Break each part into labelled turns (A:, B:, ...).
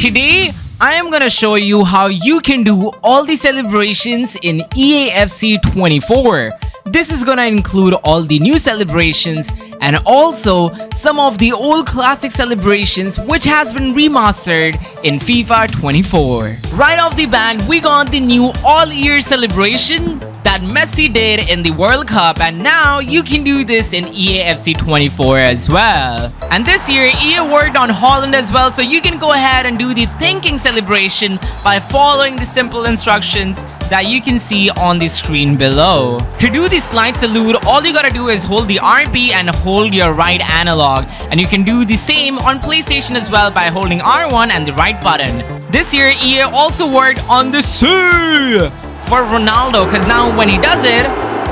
A: Today, I am gonna show you how you can do all the celebrations in EAFC 24. This is gonna include all the new celebrations and also some of the old classic celebrations which has been remastered in FIFA 24. Right off the bat, we got the new all-year celebration that Messi did in the World Cup, and now you can do this in EAFC 24 as well. And this year, EA worked on Haaland as well, so you can go ahead and do the thinking celebration by following the simple instructions that you can see on the screen below. To do the slide salute, all you gotta do is hold the RP and hold your right analog, and you can do the same on PlayStation as well by holding R1 and the right button. This year, EA also worked on the C for Ronaldo, because now when he does it,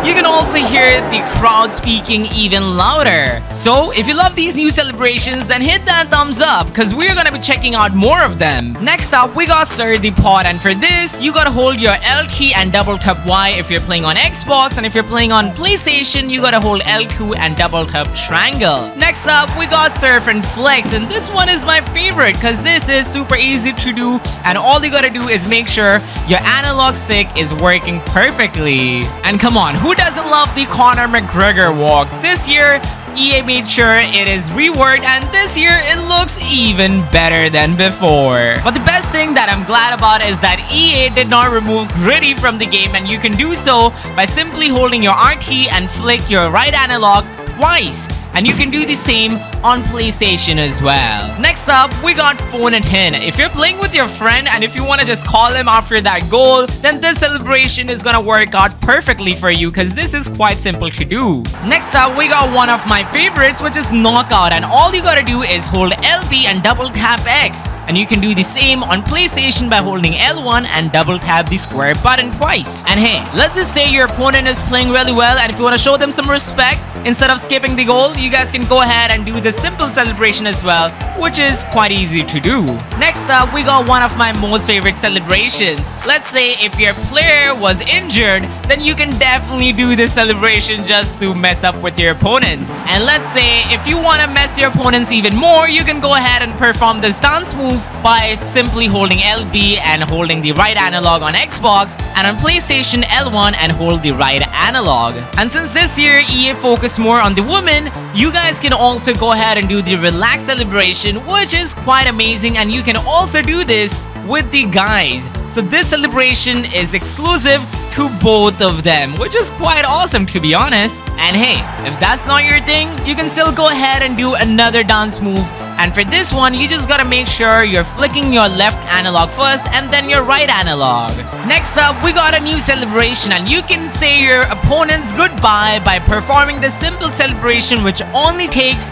A: you can also hear the crowd speaking even louder. So if you love these new celebrations, then hit that thumbs up because we're gonna be checking out more of them. Next up, we got Stir the Pot, and for this, you gotta hold your L key and double tap Y if you're playing on Xbox, and if you're playing on PlayStation, you gotta hold L2 and double tap triangle. Next up, we got Surf and Flex, and this one is my favorite because this is super easy to do, and all you gotta do is make sure your analog stick is working perfectly. And come on, who doesn't love the Conor McGregor walk? This year, EA made sure it is reworked, and this year it looks even better than before. But the best thing that I'm glad about is that EA did not remove Gritty from the game, and you can do so by simply holding your R key and flick your right analog twice. And you can do the same on PlayStation as well. Next up, we got Phone It In. If you're playing with your friend and if you want to just call him after that goal, then this celebration is gonna work out perfectly for you because this is quite simple to do. Next up, we got one of my favorites, which is Knockout, and all you gotta do is hold LB and double tap X. And you can do the same on PlayStation by holding L1 and double tap the square button twice. And hey, let's just say your opponent is playing really well, and if you want to show them some respect, instead of skipping the goal, you guys can go ahead and do the simple celebration as well, which is quite easy to do. Next up, we got one of my most favorite celebrations. Let's say if your player was injured, then you can definitely do this celebration just to mess up with your opponents. And let's say if you want to mess your opponents even more, you can go ahead and perform this dance move by simply holding LB and holding the right analog on Xbox, and on PlayStation L1 and hold the right analog. And since this year EA focused more on the women, you guys can also go ahead and do the relax celebration, which is quite amazing, and you can also do this with the guys. So this celebration is exclusive to both of them, which is quite awesome to be honest. And hey, if that's not your thing, you can still go ahead and do another dance move. And for this one, you just gotta make sure you're flicking your left analog first and then your right analog. Next up, we got a new celebration, and you can say your opponents goodbye by performing the simple celebration which only takes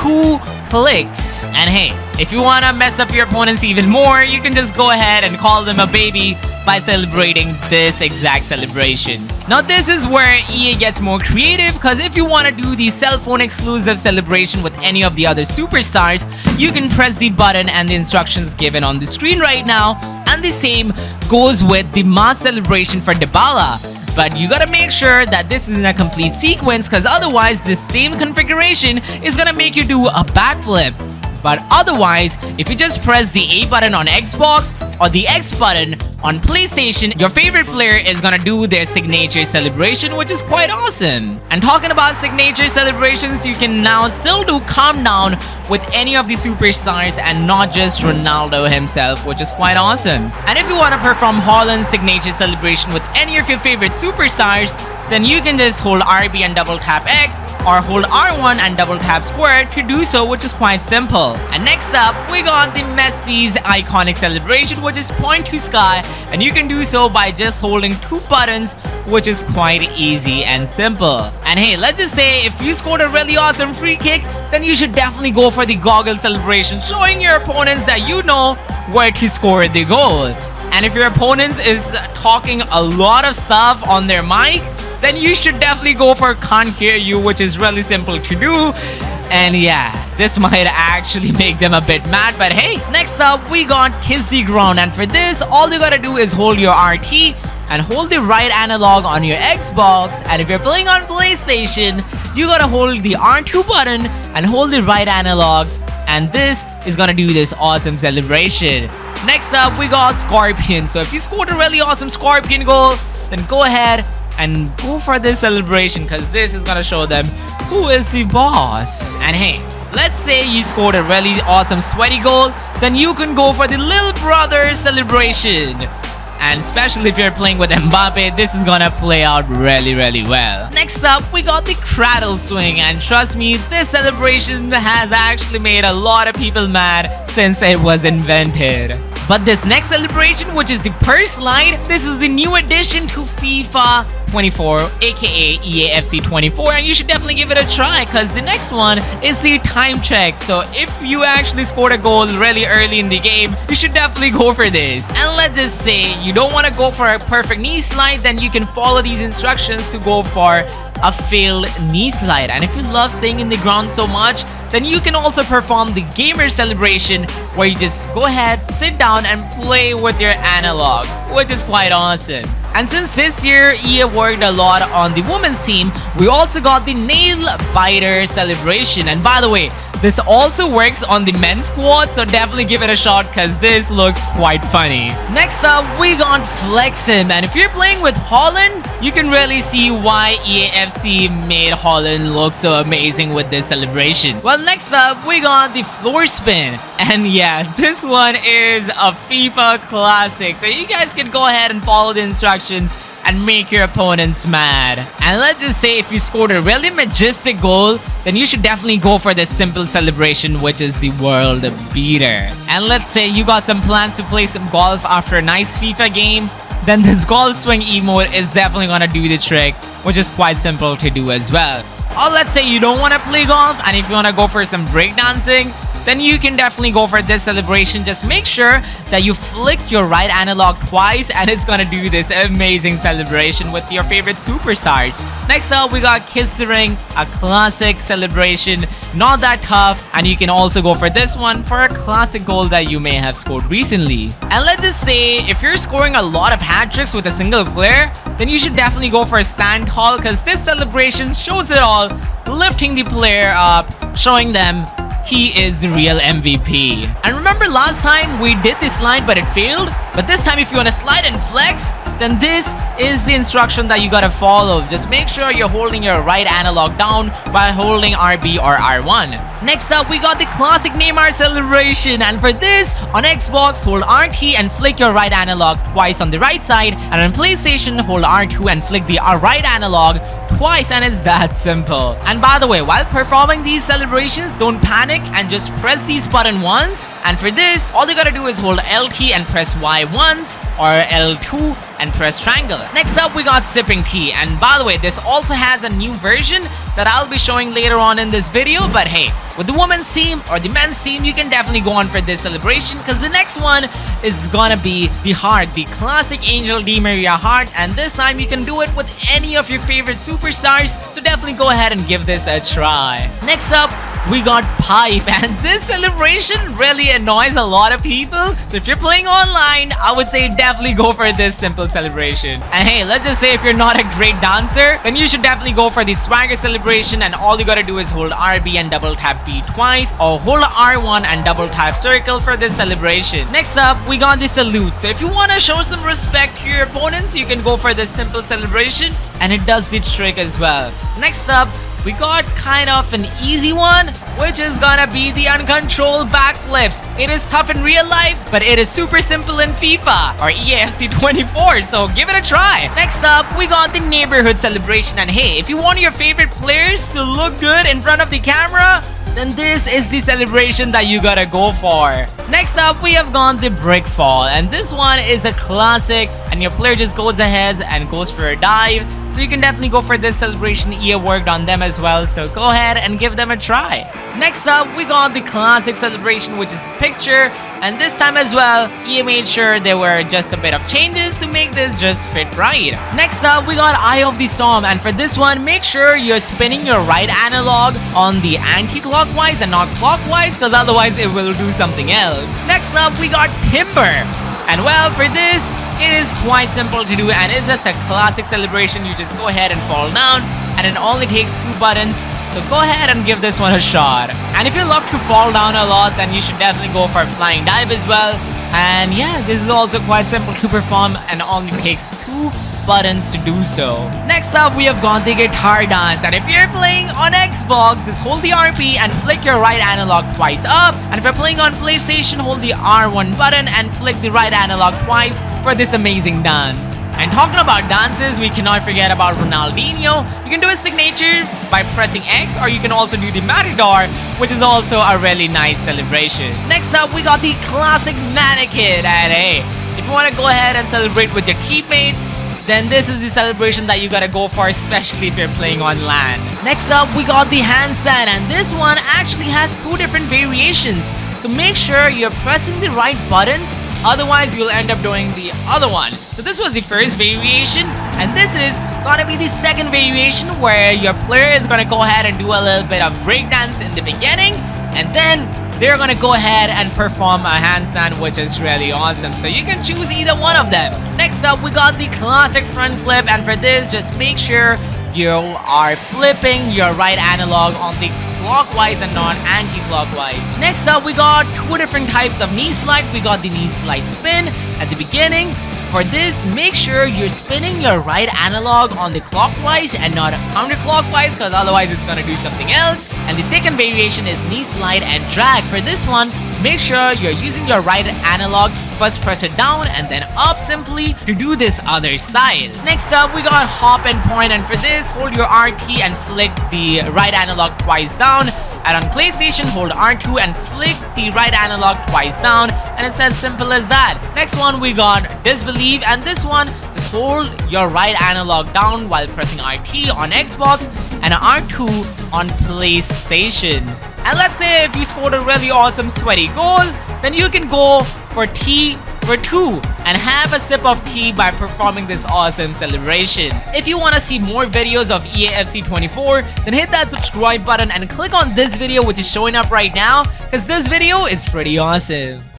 A: 2 clicks. And hey, if you wanna mess up your opponents even more, you can just go ahead and call them a baby by celebrating this exact celebration. Now this is where EA gets more creative, because if you want to do the cell phone exclusive celebration with any of the other superstars, you can press the button and the instructions given on the screen right now, and the same goes with the mass celebration for Dybala. But you gotta make sure that this is in a complete sequence, because otherwise this same configuration is gonna make you do a backflip. But otherwise, if you just press the A button on Xbox or the X button on PlayStation, your favorite player is gonna do their signature celebration, which is quite awesome. And talking about signature celebrations, you can now still do Calm Down with any of the superstars and not just Ronaldo himself, which is quite awesome. And if you want to perform Haaland's signature celebration with any of your favorite superstars, then you can just hold RB and double tap X or hold R1 and double tap square to do so, which is quite simple. And next up, we got the Messi's iconic celebration, which is Point to Sky, and you can do so by just holding 2 buttons, which is quite easy and simple. And hey, let's just say if you scored a really awesome free kick, then you should definitely go for the goggle celebration, showing your opponents that you know where to score the goal. And if your opponent is talking a lot of stuff on their mic, then you should definitely go for Can't Hear You, which is really simple to do. And yeah, this might actually make them a bit mad, but hey. Next up, we got Kiss the Ground, and for this, all you gotta do is hold your RT and hold the right analog on your Xbox, and if you're playing on PlayStation, you gotta hold the R2 button and hold the right analog and this is gonna do this awesome celebration. Next up, we got Scorpion. So if you scored a really awesome Scorpion goal, then go ahead and go for this celebration because this is gonna show them who is the boss. And hey, let's say you scored a really awesome sweaty goal, then you can go for the little brother celebration. And especially if you're playing with Mbappe, this is gonna play out really well. Next up, we got the Cradle Swing, and trust me, this celebration has actually made a lot of people mad since it was invented. But this next celebration, which is the Purse Slide, this is the new addition to FIFA 24, aka EAFC 24, and you should definitely give it a try because the next one is the time check. So if you actually scored a goal really early in the game, you should definitely go for this. And let's just say you don't want to go for a perfect knee slide, then you can follow these instructions to go for a failed knee slide. And if you love staying in the ground so much, then you can also perform the gamer celebration where you just go ahead, sit down and play with your analog, which is quite awesome. And since this year EA worked a lot on the women's team, we also got the nail biter celebration. And by the way, this also works on the men's squad, so definitely give it a shot because this looks quite funny. Next up, we got Flexim, and if you're playing with Holland, you can really see why EAFC made Holland look so amazing with this celebration. Well, next up, we got the floor spin, and yeah, this one is a FIFA classic, so you guys can go ahead and follow the instructions and make your opponents mad. And let's just say if you scored a really majestic goal, then you should definitely go for this simple celebration, which is the world beater. And let's say you got some plans to play some golf after a nice FIFA game, then this golf swing emote is definitely gonna do the trick, which is quite simple to do as well. Or let's say you don't want to play golf and if you want to go for some breakdancing, then you can definitely go for this celebration. Just make sure that you flick your right analog twice and it's gonna do this amazing celebration with your favorite superstars. Next up, we got Kiss the Ring, a classic celebration, not that tough, and you can also go for this one for a classic goal that you may have scored recently. And let's just say if you're scoring a lot of hat tricks with a single player, then you should definitely go for a stand tall because this celebration shows it all, lifting the player up, showing them he is the real MVP. And remember last time we did this slide but it failed? But this time if you want to slide and flex, then this is the instruction that you gotta follow. Just make sure you're holding your right analog down while holding RB or R1. Next up, we got the classic Neymar celebration. And for this, on Xbox, hold RT and flick your right analog twice on the right side. And on PlayStation, hold R2 and flick the right analog twice, and it's that simple. And by the way, while performing these celebrations, don't panic and just press these buttons once. And for this, all you gotta do is hold LT and press Y once, or L2 and press triangle. Next up, we got Sipping Tea. And by the way, this also has a new version that I'll be showing later on in this video. But hey, with the women's team or the men's team, you can definitely go on for this celebration because the next one is gonna be the heart, the classic Angel Di Maria heart. And this time you can do it with any of your favorite superstars, so definitely go ahead and give this a try. Next up, we got Pipe, and this celebration really annoys a lot of people. So if you're playing online, I would say definitely go for this simple celebration. And hey, let's just say if you're not a great dancer, then you should definitely go for the swagger celebration, and all you gotta do is hold RB and double tap B twice, or hold R1 and double tap circle for this celebration. Next up, we got the salute. So if you wanna show some respect to your opponents, you can go for this simple celebration, and it does the trick as well. Next up, we got kind of an easy one, which is gonna be the uncontrolled backflips. It is tough in real life, but it is super simple in FIFA or EAFC 24, so give it a try. Next up, we got the neighborhood celebration, and hey, if you want your favorite players to look good in front of the camera, then this is the celebration that you gotta go for. Next up, we have gone the brick fall, and this one is a classic, and your player just goes ahead and goes for a dive. So you can definitely go for this celebration. EA worked on them as well, so go ahead and give them a try. Next up, we got the classic celebration, which is the picture, and this time as well, EA made sure there were just a bit of changes to make this just fit right. Next up, we got Eye of the Storm, and for this one, make sure you're spinning your right analog on the anti-clockwise and not clockwise, because otherwise it will do something else. Next up, we got Timber, and well, for this, it is quite simple to do, and it's just a classic celebration. You just go ahead and fall down, and it only takes 2 buttons. So go ahead and give this one a shot. And if you love to fall down a lot, then you should definitely go for flying dive as well. And yeah, this is also quite simple to perform and only takes 2 buttons to do so. Next up, we have got the guitar dance, and if you're playing on Xbox, just hold the RP and flick your right analog twice up, and if you're playing on PlayStation, hold the R1 button and flick the right analog twice for this amazing dance. And talking about dances, we cannot forget about Ronaldinho. You can do his signature by pressing X, or you can also do the Matador, which is also a really nice celebration. Next up, we got the classic mannequin, and hey, if you want to go ahead and celebrate with your teammates, then this is the celebration that you gotta go for, especially if you're playing on LAN. Next up, we got the handstand, and this one actually has 2 different variations. So make sure you're pressing the right buttons, otherwise you'll end up doing the other one. So this was the first variation, and this is gonna be the second variation, where your player is gonna go ahead and do a little bit of breakdance in the beginning, and then they're gonna go ahead and perform a handstand, which is really awesome. So you can choose either one of them. Next up, we got the classic front flip, and for this, just make sure you are flipping your right analog on the clockwise and not anti-clockwise. Next up, we got 2 different types of knee slide. We got the knee slide spin at the beginning. For this, make sure you're spinning your right analog on the clockwise and not counterclockwise, because otherwise it's gonna do something else. And the second variation is knee slide and drag. For this one, make sure you're using your right analog. First press it down and then up simply to do this other side. Next up, we got hop and point, and for this, hold your R key and flick the right analog twice down. And on PlayStation, hold R2 and flick the right analog twice down, and it's as simple as that. Next one, we got disbelieve, and this one, just hold your right analog down while pressing RT on Xbox and R2 on PlayStation. And let's say if you scored a really awesome sweaty goal, then you can go for T for 2 and have a sip of tea by performing this awesome celebration. If you want to see more videos of EAFC 24, then hit that subscribe button and click on this video which is showing up right now, because this video is pretty awesome.